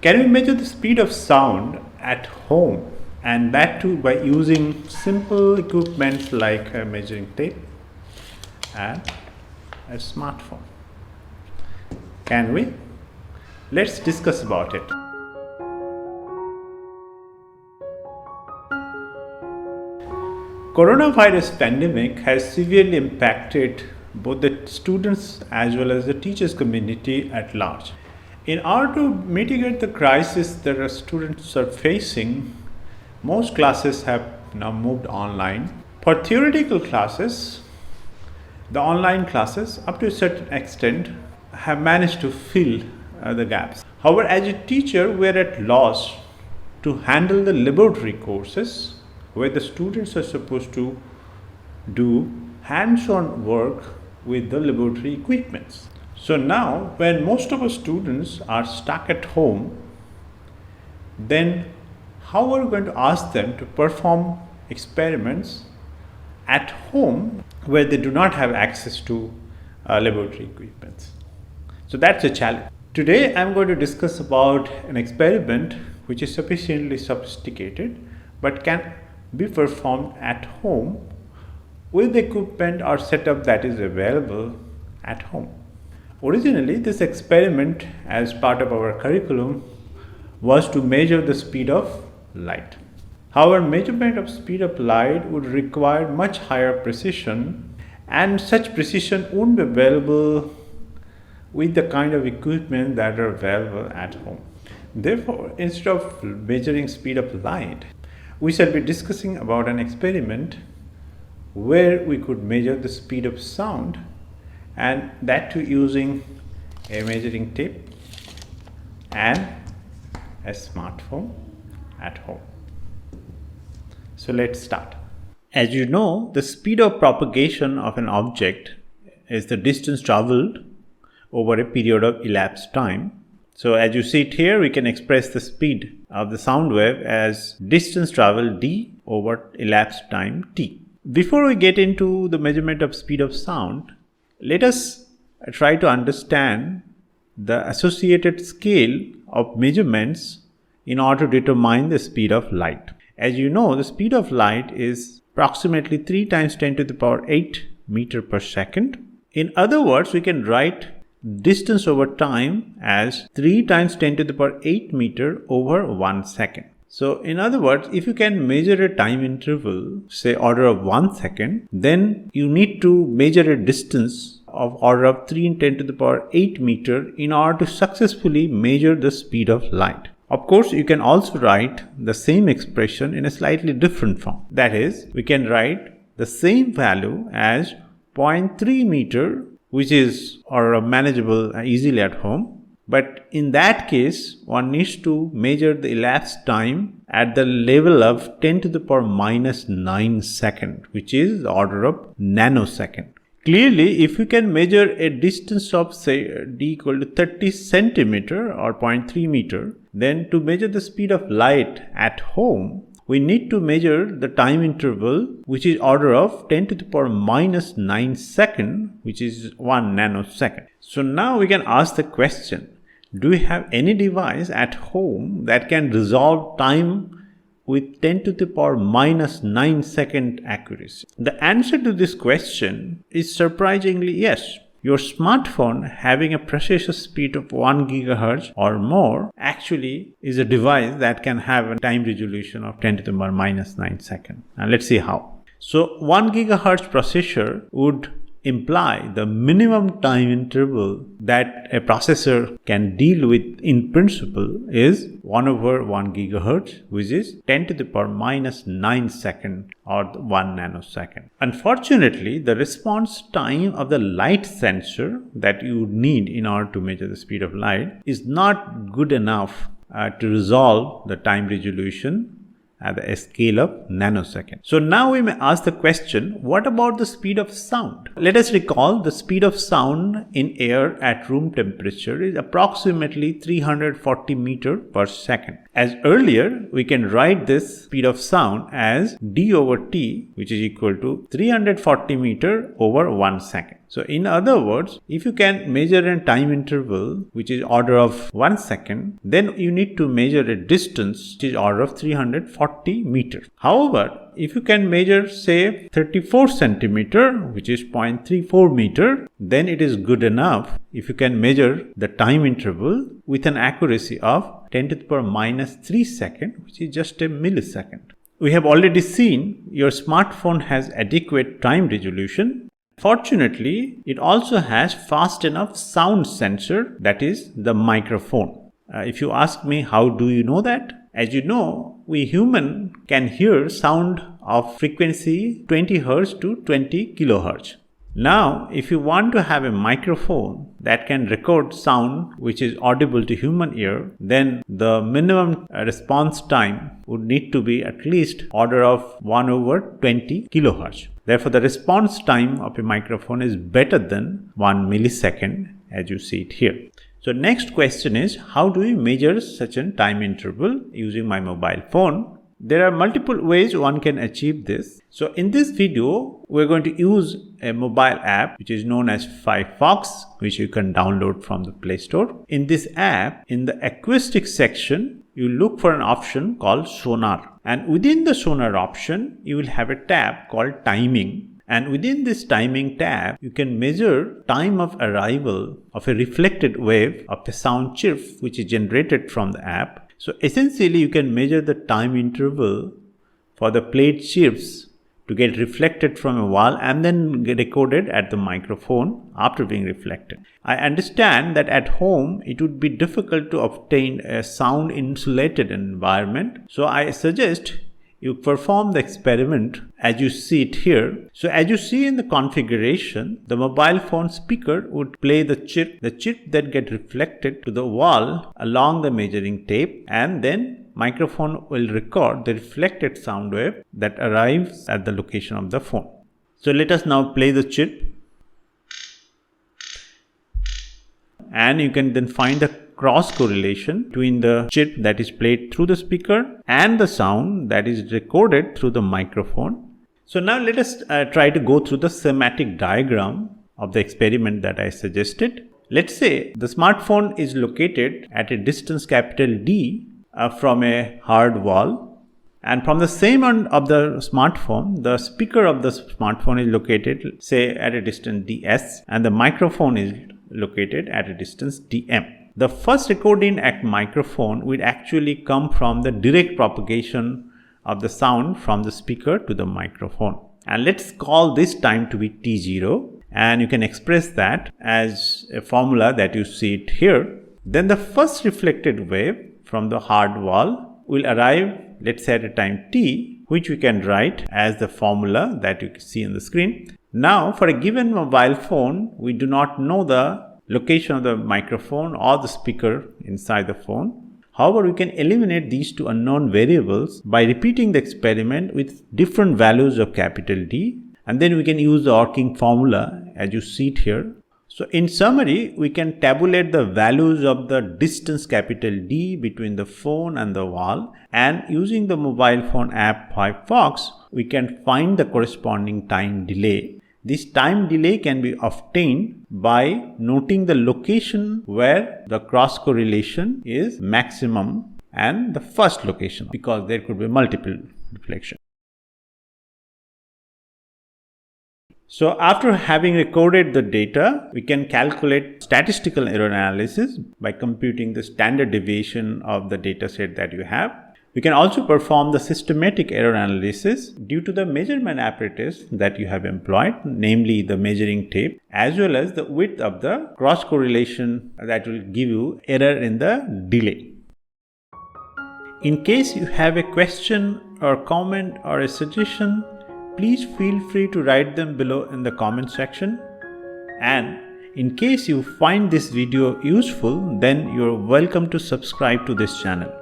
Can we measure the speed of sound at home, and that too by using simple equipment like a measuring tape and a smartphone? Can we? Let's discuss about it. Coronavirus pandemic has severely impacted both the students as well as the teachers community at large. In order to mitigate the crisis that our students are facing, most classes have now moved online. For theoretical classes, the online classes, up to a certain extent, have managed to fill the gaps. However, as a teacher, we are at loss to handle the laboratory courses where the students are supposed to do hands-on work with the laboratory equipments. So now, when most of our students are stuck at home, then how are we going to ask them to perform experiments at home where they do not have access to laboratory equipments? So that's a challenge. Today, I'm going to discuss about an experiment which is sufficiently sophisticated but can be performed at home with equipment or setup that is available at home. Originally, this experiment as part of our curriculum was to measure the speed of light. However, measurement of speed of light would require much higher precision, and such precision won't be available with the kind of equipment that are available at home. Therefore, instead of measuring speed of light, we shall be discussing about an experiment where we could measure the speed of sound, and that too using a measuring tape and a smartphone at home. So let's start. As you know, the speed of propagation of an object is the distance traveled over a period of elapsed time. So as you see it here, we can express the speed of the sound wave as distance traveled d over elapsed time t. Before we get into the measurement of speed of sound, let us try to understand the associated scale of measurements in order to determine the speed of light. As you know, the speed of light is approximately 3 times 10 to the power 8 meter per second. In other words, we can write distance over time as 3 times 10 to the power 8 meter over 1 second. So in other words, if you can measure a time interval, say order of 1 second, then you need to measure a distance of order of 3 in 10 to the power 8 meter in order to successfully measure the speed of light. Of course, you can also write the same expression in a slightly different form. That is, we can write the same value as 0.3 meter, which is order of manageable easily at home. But in that case, one needs to measure the elapsed time at the level of 10 to the power minus 9 second, which is the order of nanosecond. Clearly, if you can measure a distance of say d equal to 30 centimeter or 0.3 meter, then to measure the speed of light at home, we need to measure the time interval, which is order of 10 to the power minus 9 second, which is 1 nanosecond. So now we can ask the question, do we have any device at home that can resolve time with 10 to the power minus 9 second accuracy? The answer to this question is surprisingly yes. Your smartphone having a processor speed of 1 gigahertz or more actually is a device that can have a time resolution of 10 to the power minus 9 second. Now let's see how. So 1 gigahertz processor would imply the minimum time interval that a processor can deal with in principle is 1 over 1 gigahertz, which is 10 to the power minus 9 second or 1 nanosecond. Unfortunately, the response time of the light sensor that you need in order to measure the speed of light is not good enough to resolve the time resolution at a scale of nanosecond. So now we may ask the question, what about the speed of sound? Let us recall the speed of sound in air at room temperature is approximately 340 meter per second. As earlier, we can write this speed of sound as d over t, which is equal to 340 meter over 1 second. So in other words, if you can measure a time interval which is order of 1 second, then you need to measure a distance which is order of 340 meters. However, if you can measure say 34 centimeter, which is 0.34 meter, then it is good enough if you can measure the time interval with an accuracy of 10 to the power minus 3 second, which is just a millisecond. We have already seen your smartphone has adequate time resolution. Fortunately, it also has fast enough sound sensor, that is the microphone. If you ask me how do you know that? As you know, we human can hear sound of frequency 20 Hz to 20 kHz. Now, if you want to have a microphone that can record sound which is audible to human ear, then the minimum response time would need to be at least order of 1/20 kHz. Therefore, the response time of a microphone is better than 1 millisecond, as you see it here. So next question is, how do we measure such a time interval using my mobile phone? There are multiple ways one can achieve this. So in this video, we're going to use a mobile app which is known as phyphox, which you can download from the Play Store. In this app, in the acoustic section, you look for an option called sonar. And within the sonar option, you will have a tab called timing. And within this timing tab, you can measure time of arrival of a reflected wave of a sound chirp which is generated from the app. So essentially, you can measure the time interval for the played chirps to get reflected from a wall and then get recorded at the microphone after being reflected. I understand that at home, it would be difficult to obtain a sound insulated environment. So I suggest you perform the experiment as you see it here. So as you see in the configuration, the mobile phone speaker would play the chirp that get reflected to the wall along the measuring tape, and then microphone will record the reflected sound wave that arrives at the location of the phone. So let us now play the chirp. And you can then find the cross correlation between the chirp that is played through the speaker and the sound that is recorded through the microphone. So now let us try to go through the schematic diagram of the experiment that I suggested. Let's say the smartphone is located at a distance capital D from a hard wall, and from the same end of the smartphone, the speaker of the smartphone is located say at a distance ds, and the microphone is located at a distance dm. The first recording at microphone will actually come from the direct propagation of the sound from the speaker to the microphone. And let's call this time to be t0, and you can express that as a formula that you see it here. Then the first reflected wave from the hard wall will arrive, let's say at a time t, which we can write as the formula that you can see on the screen. Now for a given mobile phone, we do not know the location of the microphone or the speaker inside the phone. However, we can eliminate these two unknown variables by repeating the experiment with different values of capital D, and then we can use the working formula as you see it here. So in summary, we can tabulate the values of the distance capital D between the phone and the wall, and using the mobile phone app phyphox, we can find the corresponding time delay. This time delay can be obtained by noting the location where the cross correlation is maximum and the first location, because there could be multiple reflections. So after having recorded the data, we can calculate statistical error analysis by computing the standard deviation of the data set that you have. We can also perform the systematic error analysis due to the measurement apparatus that you have employed, namely the measuring tape, as well as the width of the cross correlation that will give you error in the delay. In case you have a question or comment or a suggestion, please feel free to write them below in the comment section. And in case you find this video useful, then you're welcome to subscribe to this channel.